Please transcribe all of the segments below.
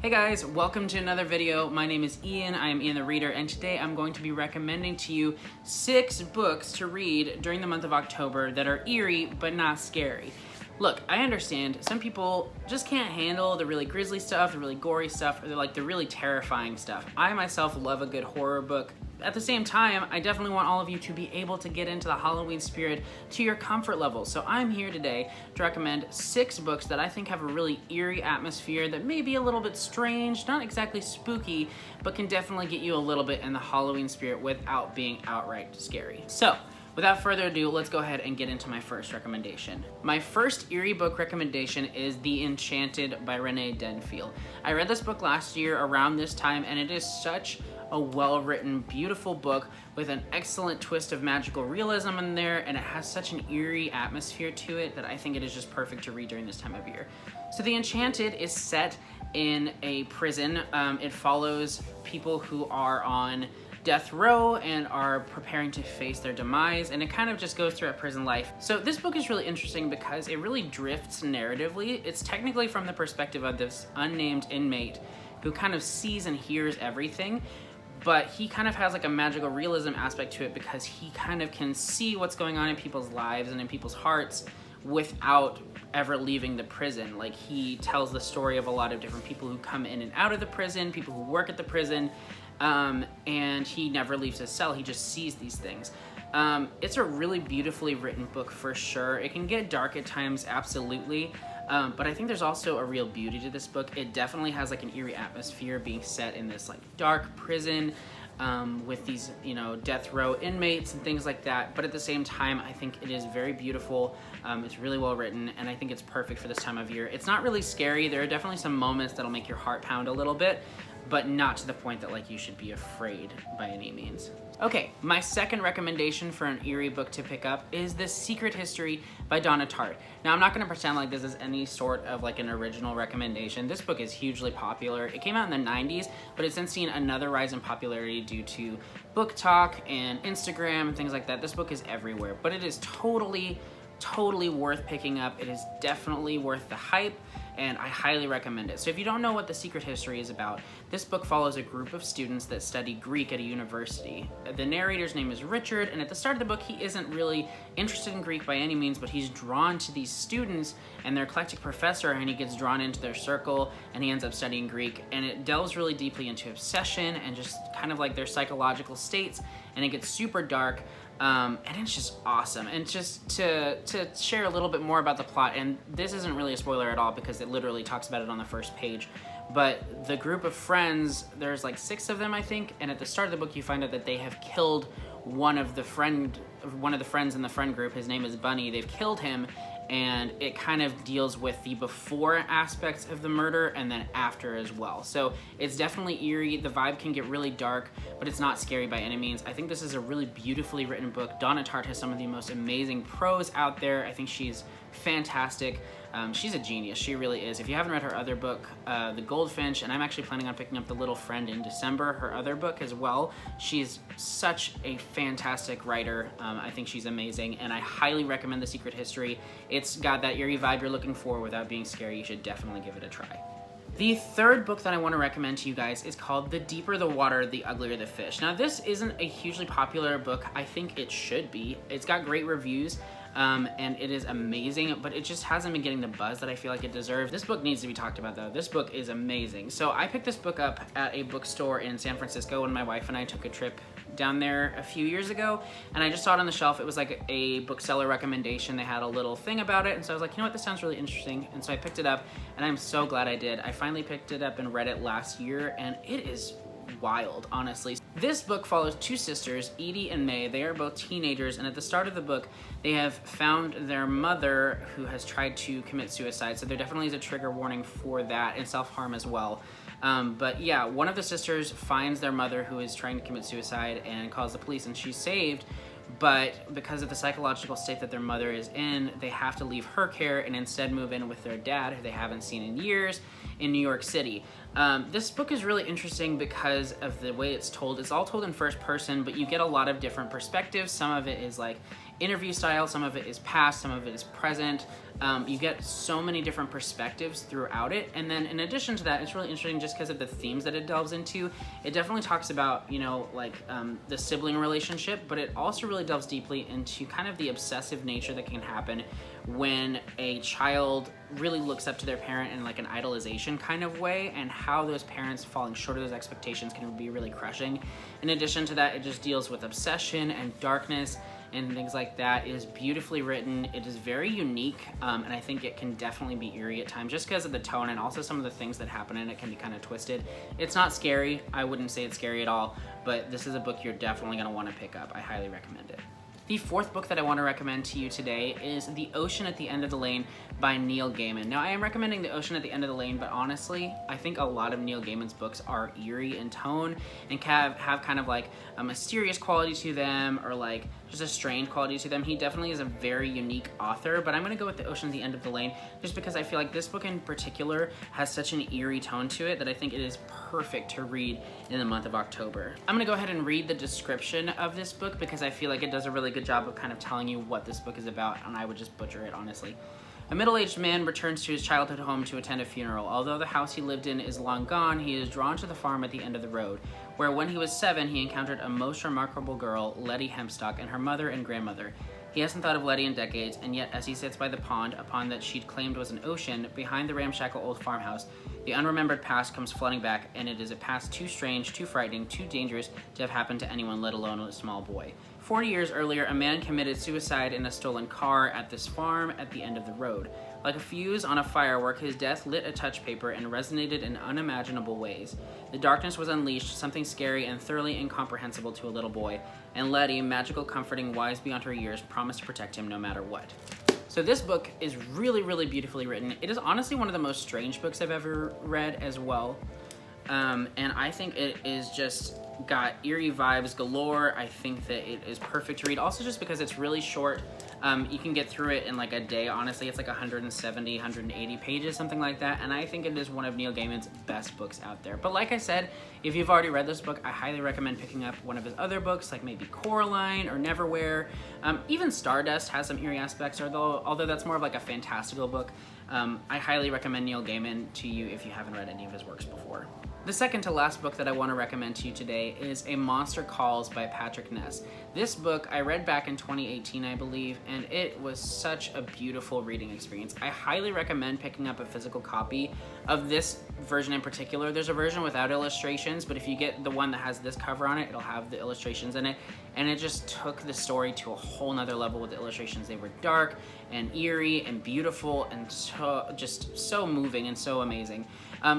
Hey guys, welcome to another video. My name is Ian, I am Ian the Reader, and today I'm going to be recommending to you 6 books to read during the month of October that are eerie but not scary. Look, I understand some people just can't handle the really grisly stuff, the really gory stuff, or the really terrifying stuff. I myself love a good horror book. At the same time, I definitely want all of you to be able to get into the Halloween spirit to your comfort level. So I'm here today to recommend 6 books that I think have a really eerie atmosphere that may be a little bit strange, not exactly spooky, but can definitely get you a little bit in the Halloween spirit without being outright scary. So, without further ado, let's go ahead and get into my first recommendation. My first eerie book recommendation is The Enchanted by Renee Denfield. I read this book last year around this time, and it is such a well-written, beautiful book with an excellent twist of magical realism in there, and it has such an eerie atmosphere to it that I think it is just perfect to read during this time of year. So The Enchanted is set in a prison. It follows people who are on death row and are preparing to face their demise, and it kind of just goes through a prison life. So this book is really interesting because it really drifts narratively. It's technically from the perspective of this unnamed inmate who kind of sees and hears everything, but he kind of has like a magical realism aspect to it because he kind of can see what's going on in people's lives and in people's hearts without ever leaving the prison. Like, he tells the story of a lot of different people who come in and out of the prison, people who work at the prison, and he never leaves his cell. He just sees these things. It's a really beautifully written book for sure. It can get dark at times, absolutely, but I think there's also a real beauty to this book. It definitely has like an eerie atmosphere being set in this like dark prison with these, death row inmates and things like that. But at the same time, I think it is very beautiful. It's really well written, and I think it's perfect for this time of year. It's not really scary. There are definitely some moments that'll make your heart pound a little bit, but not to the point that like you should be afraid by any means. Okay, my second recommendation for an eerie book to pick up is The Secret History by Donna Tartt. Now, I'm not gonna pretend like this is any sort of like an original recommendation. This book is hugely popular. It came out in the 90s, but it's since seen another rise in popularity due to Book Talk and Instagram and things like that. This book is everywhere, but it is totally worth picking up. It is definitely worth the hype, and I highly recommend it. So if you don't know what The Secret History is about, this book follows a group of students that study Greek at a university. The narrator's name is Richard, and at the start of the book, he isn't really interested in Greek by any means, but he's drawn to these students and their eclectic professor, and he gets drawn into their circle, and he ends up studying Greek, and it delves really deeply into obsession and just kind of like their psychological states, and it gets super dark. And it's just awesome. And just to share a little bit more about the plot, and this isn't really a spoiler at all because it literally talks about it on the first page, but the group of friends, there's like 6 of them, I think, and at the start of the book you find out that they have killed one of the friends in the friend group. His name is Bunny. They've killed him, and it kind of deals with the before aspects of the murder and then after as well. So it's definitely eerie. The vibe can get really dark, but it's not scary by any means. I think this is a really beautifully written book. Donna Tartt has some of the most amazing prose out there. I think she's fantastic. She's a genius. She really is. If you haven't read her other book, The Goldfinch, and I'm actually planning on picking up The Little Friend in December, her other book as well, she's such a fantastic writer. I think she's amazing, and I highly recommend The Secret History. It's got that eerie vibe you're looking for without being scary. You should definitely give it a try. The third book that I want to recommend to you guys is called The Deeper the Water, the Uglier the Fish. Now, this isn't a hugely popular book. I think it should be. It's got great reviews, and it is amazing, but it just hasn't been getting the buzz that I feel like it deserves. This book needs to be talked about, though. This book is amazing. So I picked this book up at a bookstore in San Francisco when my wife and I took a trip down there a few years ago, and I just saw it on the shelf. It was like a bookseller recommendation. They had a little thing about it, and so I was like, you know what, this sounds really interesting, and so I picked it up, and I'm so glad I did. I finally picked it up and read it last year, and it is wild, honestly. This book follows 2 sisters, Edie and May. They are both teenagers, and at the start of the book, they have found their mother who has tried to commit suicide, so there definitely is a trigger warning for that, and self-harm as well. But yeah, one of the sisters finds their mother who is trying to commit suicide and calls the police, and she's saved, but because of the psychological state that their mother is in, they have to leave her care and instead move in with their dad, who they haven't seen in years, in New York City. This book is really interesting because of the way it's told. It's all told in first person, but you get a lot of different perspectives. Some of it is like interview style. Some of it is past, some of it is present. You get so many different perspectives throughout it. And then in addition to that, it's really interesting just because of the themes that it delves into. It definitely talks about, you know, like the sibling relationship, but it also really delves deeply into kind of the obsessive nature that can happen when a child really looks up to their parent in like an idolization kind of way, and how those parents falling short of those expectations can be really crushing. In addition to that, it just deals with obsession and darkness and things like that. It is beautifully written. It is very unique, and I think it can definitely be eerie at times just because of the tone, and also some of the things that happen in it can be kind of twisted. It's not scary. I wouldn't say it's scary at all, but this is a book you're definitely going to want to pick up. I highly recommend it. The fourth book that I want to recommend to you today is The Ocean at the End of the Lane by Neil Gaiman. Now, I am recommending The Ocean at the End of the Lane, but honestly, I think a lot of Neil Gaiman's books are eerie in tone and have kind of like a mysterious quality to them, or like just a strange quality to them. He definitely is a very unique author, but I'm going to go with The Ocean at the End of the Lane just because I feel like this book in particular has such an eerie tone to it that I think it is perfect to read in the month of October. I'm going to go ahead and read the description of this book because I feel like it does a really good job of kind of telling you what this book is about, and I would just butcher it, honestly. A middle-aged man returns to his childhood home to attend a funeral. Although the house he lived in is long gone, he is drawn to the farm at the end of the road, where when he was 7, he encountered a most remarkable girl, Letty Hempstock, and her mother and grandmother. He hasn't thought of Letty in decades, and yet as he sits by the pond, a pond that she'd claimed was an ocean, behind the ramshackle old farmhouse, the unremembered past comes flooding back, and it is a past too strange, too frightening, too dangerous to have happened to anyone, let alone a small boy. 40 years earlier, a man committed suicide in a stolen car at this farm at the end of the road. Like a fuse on a firework, his death lit a touch paper and resonated in unimaginable ways. The darkness was unleashed, something scary and thoroughly incomprehensible to a little boy, and Letty, magical, comforting, wise beyond her years, promised to protect him no matter what. So this book is really, really beautifully written. It is honestly one of the most strange books I've ever read as well. And I think it is just got eerie vibes galore. I think that it is perfect to read. Also just because it's really short. You can get through it in like a day. Honestly, it's like 170, 180 pages, something like that. And I think it is one of Neil Gaiman's best books out there. But like I said, if you've already read this book, I highly recommend picking up one of his other books, like maybe Coraline or Neverwhere. Even Stardust has some eerie aspects, although that's more of like a fantastical book. I highly recommend Neil Gaiman to you if you haven't read any of his works before. The second to last book that I want to recommend to you today is A Monster Calls by Patrick Ness. This book I read back in 2018, I believe, and it was such a beautiful reading experience. I highly recommend picking up a physical copy of this version in particular. There's a version without illustrations, but if you get the one that has this cover on it, it'll have the illustrations in it, and it just took the story to a whole nother level with the illustrations. They were dark and eerie and beautiful and so moving and so amazing.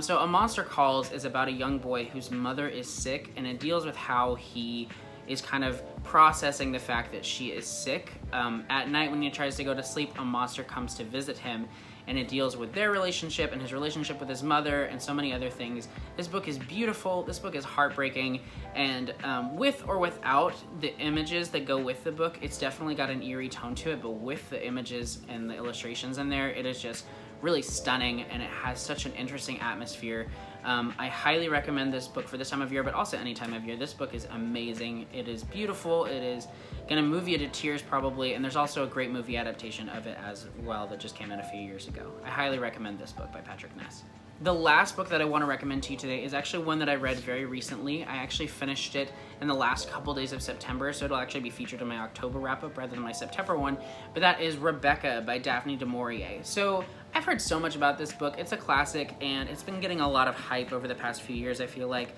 So A Monster Calls is about a young boy whose mother is sick, and it deals with how he is kind of processing the fact that she is sick. At night when he tries to go to sleep, a monster comes to visit him, and it deals with their relationship and his relationship with his mother and so many other things. This book is beautiful, this book is heartbreaking, and with or without the images that go with the book, it's definitely got an eerie tone to it, but with the images and the illustrations in there, it is just really stunning, and it has such an interesting atmosphere. I highly recommend this book for this time of year, but also any time of year. This book is amazing. It is beautiful. It is gonna move you to tears probably, and there's also a great movie adaptation of it as well that just came out a few years ago. I highly recommend this book by Patrick Ness. The last book that I want to recommend to you today is actually one that I read very recently. I actually finished it in the last couple days of September, so it'll actually be featured in my October wrap-up rather than my September one, but that is Rebecca by Daphne du Maurier. So I've heard so much about this book. It's a classic, and it's been getting a lot of hype over the past few years, I feel like,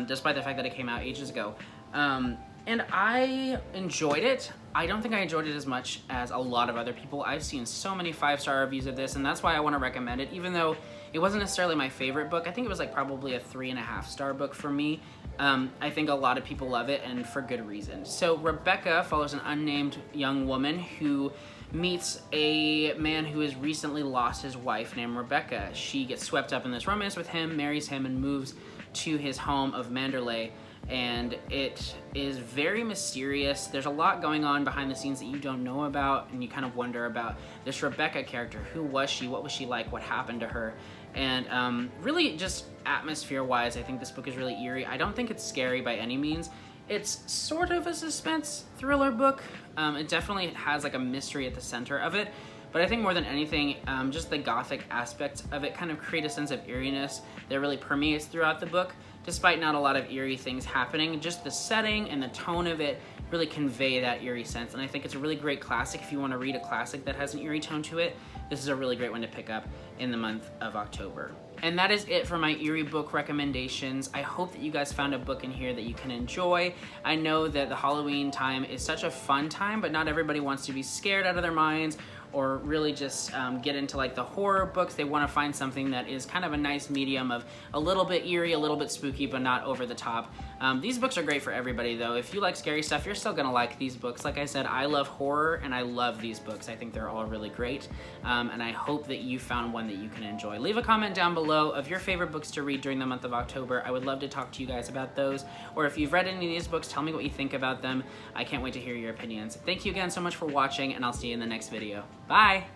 despite the fact that it came out ages ago. And I enjoyed it. I don't think I enjoyed it as much as a lot of other people. I've seen so many 5-star reviews of this, and that's why I want to recommend it, even though it wasn't necessarily my favorite book. I think it was like probably a 3.5-star book for me. I think a lot of people love it, and for good reason. So Rebecca follows an unnamed young woman who meets a man who has recently lost his wife named Rebecca. She gets swept up in this romance with him, marries him, and moves to his home of Manderley. And it is very mysterious. There's a lot going on behind the scenes that you don't know about, and you kind of wonder about this Rebecca character. Who was she? What was she like? What happened to her? And really just atmosphere-wise, I think this book is really eerie. I don't think it's scary by any means. It's sort of a suspense thriller book. It definitely has like a mystery at the center of it, but I think more than anything, just the gothic aspects of it kind of create a sense of eeriness that really permeates throughout the book. Despite not a lot of eerie things happening, just the setting and the tone of it really convey that eerie sense. And I think it's a really great classic. If you want to read a classic that has an eerie tone to it, this is a really great one to pick up in the month of October. And that is it for my eerie book recommendations. I hope that you guys found a book in here that you can enjoy. I know that the Halloween time is such a fun time, but not everybody wants to be scared out of their minds or really just get into like the horror books. They want to find something that is kind of a nice medium of a little bit eerie, a little bit spooky, but not over the top. These books are great for everybody though. If you like scary stuff, you're still gonna like these books. Like I said, I love horror and I love these books. I think they're all really great. And I hope that you found one that you can enjoy. Leave a comment down below of your favorite books to read during the month of October. I would love to talk to you guys about those. Or if you've read any of these books, tell me what you think about them. I can't wait to hear your opinions. Thank you again so much for watching, and I'll see you in the next video. Bye!